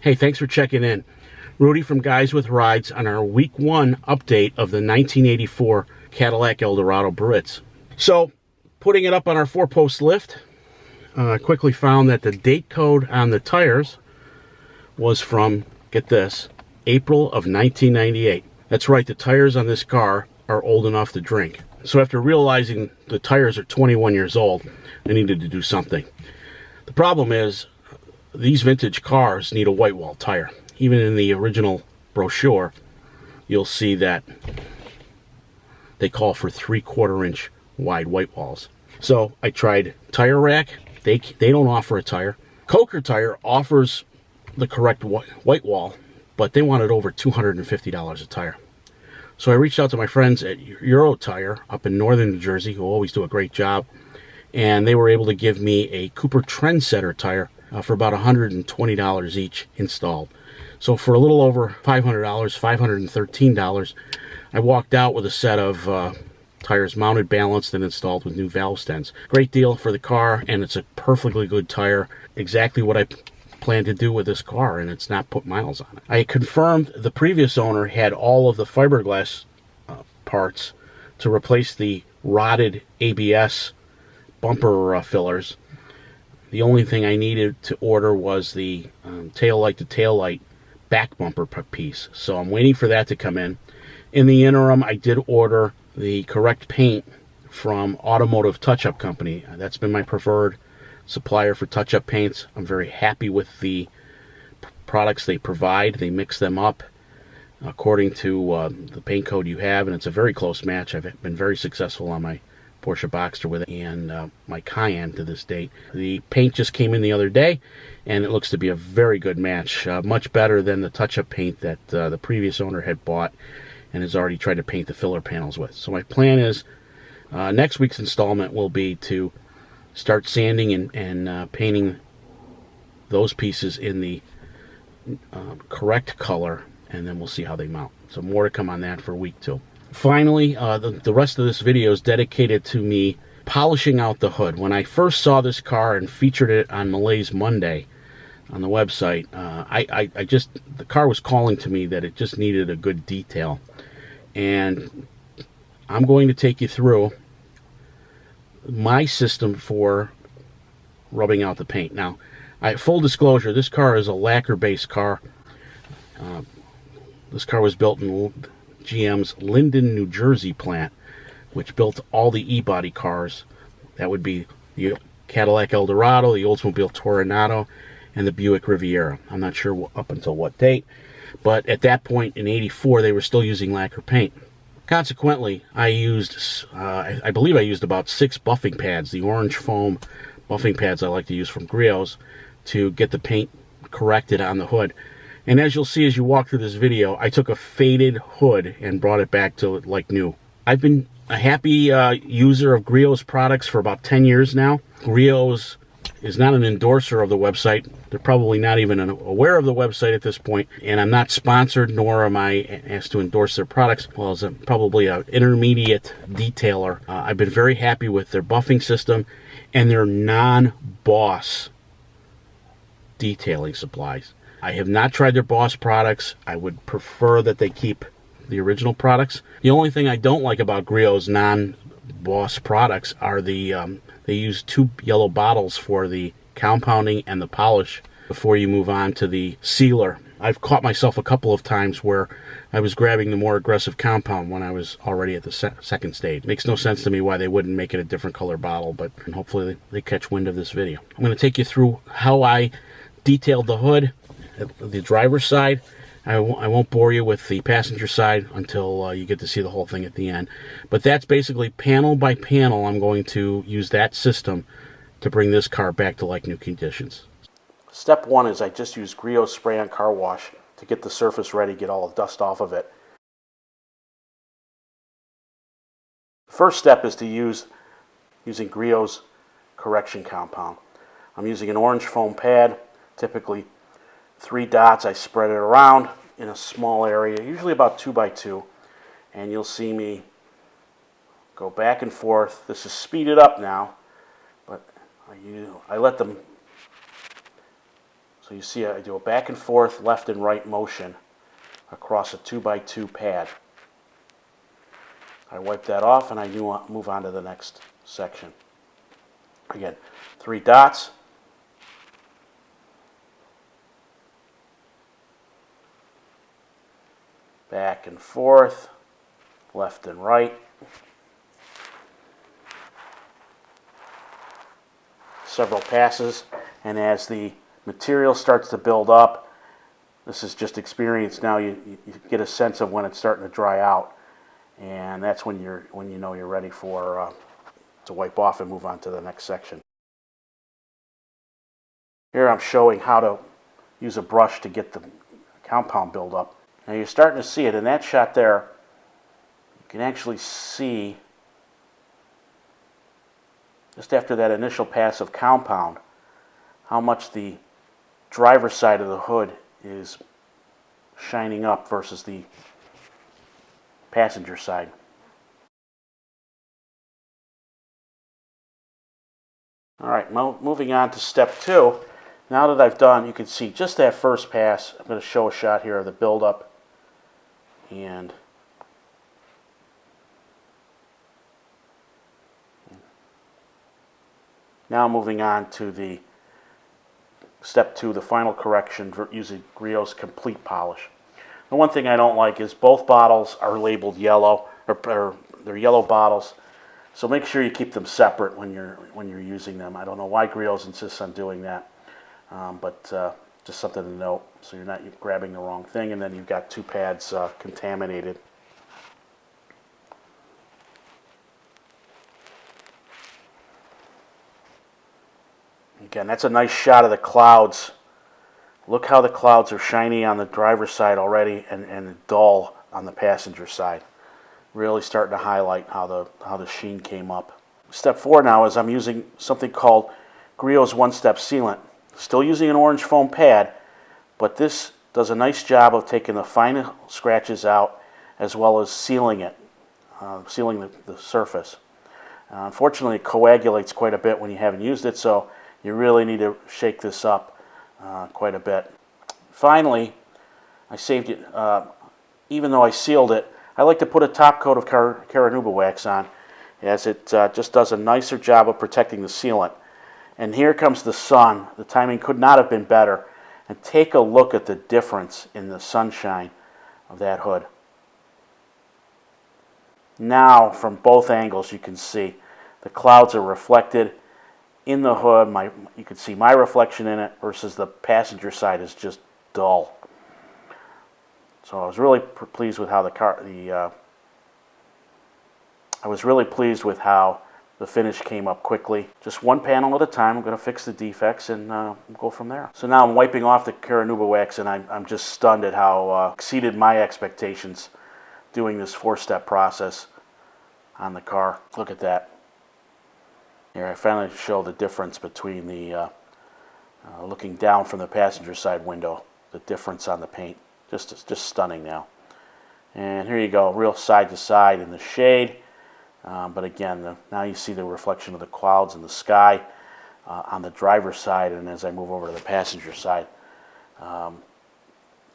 Hey, thanks for checking in. Rudy from Guys with Rides on our week 1 update of the 1984 Cadillac Eldorado Biarritz. So, putting it up on our 4-post lift, I quickly found that the date code on the tires was from, get this, April of 1998. That's right, the tires on this car are old enough to drink. So after realizing the tires are 21 years old, I needed to do something. The problem is, these vintage cars need a Whitewall tire. Even in the original brochure, you'll see that they call for 3/4 inch wide Whitewalls. So I tried Tire Rack. They don't offer a tire. Coker Tire offers the correct Whitewall, but they wanted over $250 a tire. So I reached out to my friends at Euro Tire up in northern New Jersey, who always do a great job, and they were able to give me a Cooper Trendsetter tire for about $120 each installed. So for a little over $500, $513, I walked out with a set of tires mounted, balanced, and installed with new valve stems. Great deal for the car, and it's a perfectly good tire. Exactly what I plan to do with this car, and it's not put miles on it. I confirmed the previous owner had all of the fiberglass parts to replace the rotted ABS bumper fillers. The only thing I needed to order was the taillight to taillight back bumper piece. So I'm waiting for that to come in. In the interim, I did order the correct paint from Automotive Touch-Up Company. That's been my preferred supplier for touch-up paints. I'm very happy with the products they provide. They mix them up according to the paint code you have, and it's a very close match. I've been very successful on my Porsche Boxster with it and my Cayenne to this date. The paint just came in the other day, and it looks to be a very good match. Much better than the touch-up paint that the previous owner had bought and has already tried to paint the filler panels with. So my plan is next week's installment will be to start sanding and painting those pieces in the correct color, and then we'll see how they mount. So more to come on that for week 2. Finally, the rest of this video is dedicated to me polishing out the hood. When I first saw this car and featured it on Malaise Monday on the website, the car was calling to me that it just needed a good detail. And I'm going to take you through my system for rubbing out the paint. Now, full disclosure, this car is a lacquer-based car. This car was built in GM's Linden, New Jersey plant, which built all the E-body cars. That would be the Cadillac Eldorado, the Oldsmobile Toronado, and the Buick Riviera. I'm not sure up until what date, but at that point in '84, they were still using lacquer paint. Consequently, I believe I used about 6 buffing pads, the orange foam buffing pads I like to use from Grios, to get the paint corrected on the hood. And as you'll see as you walk through this video, I took a faded hood and brought it back to like new. I've been a happy user of Grios products for about 10 years now. Grios is not an endorser of the website. They're probably not even aware of the website at this point, and I'm not sponsored, nor am I asked to endorse their products. Well, as probably an intermediate detailer, I've been very happy with their buffing system and their non-Boss detailing supplies. I have not tried their Boss products. I would prefer that they keep the original products. The only thing I don't like about Griot's non-Boss products are they use 2 yellow bottles for the compounding and the polish before you move on to the sealer. I've caught myself a couple of times where I was grabbing the more aggressive compound when I was already at the second stage. Makes no sense to me why they wouldn't make it a different color bottle, but hopefully they catch wind of this video. I'm going to take you through how I detailed the hood, the driver's side. I won't bore you with the passenger side until you get to see the whole thing at the end. But that's basically panel by panel. I'm going to use that system to bring this car back to like new conditions. Step 1 is I just use Grios Spray-On Car Wash to get the surface ready, get all the dust off of it. First step is to using Grios correction compound. I'm using an orange foam pad, typically 3 dots. I spread it around in a small area, usually about 2 by 2, and you'll see me go back and forth. This is speeded up now, but I let them So you see I do a back and forth, left and right motion across a 2x2 pad. I wipe that off and I move on to the next section. Again, 3 dots. Back and forth, left and right. Several passes, and as the material starts to build up, this is just experience now, you get a sense of when it's starting to dry out, and that's when you know you're ready for to wipe off and move on to the next section. Here I'm showing how to use a brush to get the compound build up. Now you're starting to see it in that shot there. You can actually see just after that initial pass of compound how much the driver's side of the hood is shining up versus the passenger side. Alright, moving on to step 2. Now that I've done, you can see just that first pass. I'm going to show a shot here of the buildup. And now moving on to the step 2, the final correction using Griot's complete polish. The one thing I don't like is both bottles are labeled yellow, or they're yellow bottles. So make sure you keep them separate when you're using them. I don't know why Griot insists on doing that, but just something to note, so you're not grabbing the wrong thing, and then you've got 2 pads contaminated. Again, that's a nice shot of the clouds. Look how the clouds are shiny on the driver's side already, and dull on the passenger side. Really starting to highlight how the sheen came up. Step 4 now is I'm using something called Griot's one-step sealant. Still using an orange foam pad, but this does a nice job of taking the fine scratches out as well as sealing it, sealing the surface. Unfortunately, it coagulates quite a bit when you haven't used it, so you really need to shake this up quite a bit. Finally, I saved it, even though I sealed it, I like to put a top coat of Carnauba wax on, as it just does a nicer job of protecting the sealant. And here comes the sun. The timing could not have been better. And take a look at the difference in the sunshine of that hood. Now, from both angles, you can see the clouds are reflected in the hood. You can see my reflection in it versus the passenger side is just dull. So I was really pleased with how the finish came up quickly. Just one panel at a time. I'm going to fix the defects and go from there. So now I'm wiping off the Carnauba wax, and I'm just stunned at how exceeded my expectations doing this 4-step process on the car. Look at that. Here I finally show the difference between the looking down from the passenger side window, the difference on the paint. Just stunning now. And here you go, real side to side in the shade. But again, now you see the reflection of the clouds in the sky on the driver's side, and as I move over to the passenger side, an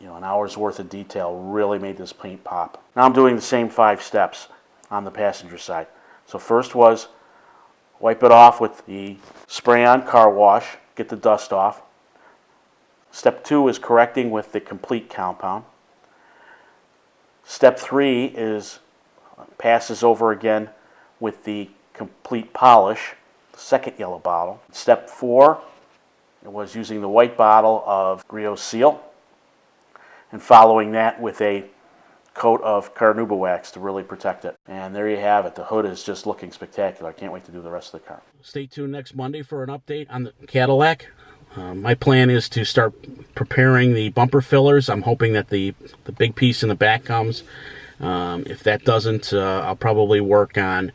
hour's worth of detail really made this paint pop. Now I'm doing the same 5 steps on the passenger side. So first was wipe it off with the spray-on car wash, get the dust off. Step 2 is correcting with the complete compound. Step 3 is passes over again with the complete polish, the second yellow bottle. Step 4 was using the white bottle of Griot Seal, and following that with a coat of Carnauba wax to really protect it. And there you have it. The hood is just looking spectacular. I can't wait to do the rest of the car. Stay tuned next Monday for an update on the Cadillac. My plan is to start preparing the bumper fillers. I'm hoping that the big piece in the back comes. If that doesn't, I'll probably work on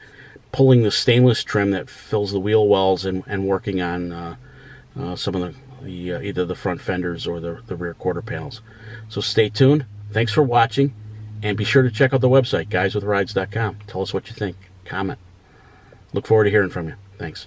pulling the stainless trim that fills the wheel wells and working on some of the either the front fenders or the rear quarter panels. So stay tuned. Thanks for watching, and be sure to check out the website, guyswithrides.com. Tell us what you think. Comment. Look forward to hearing from you. Thanks.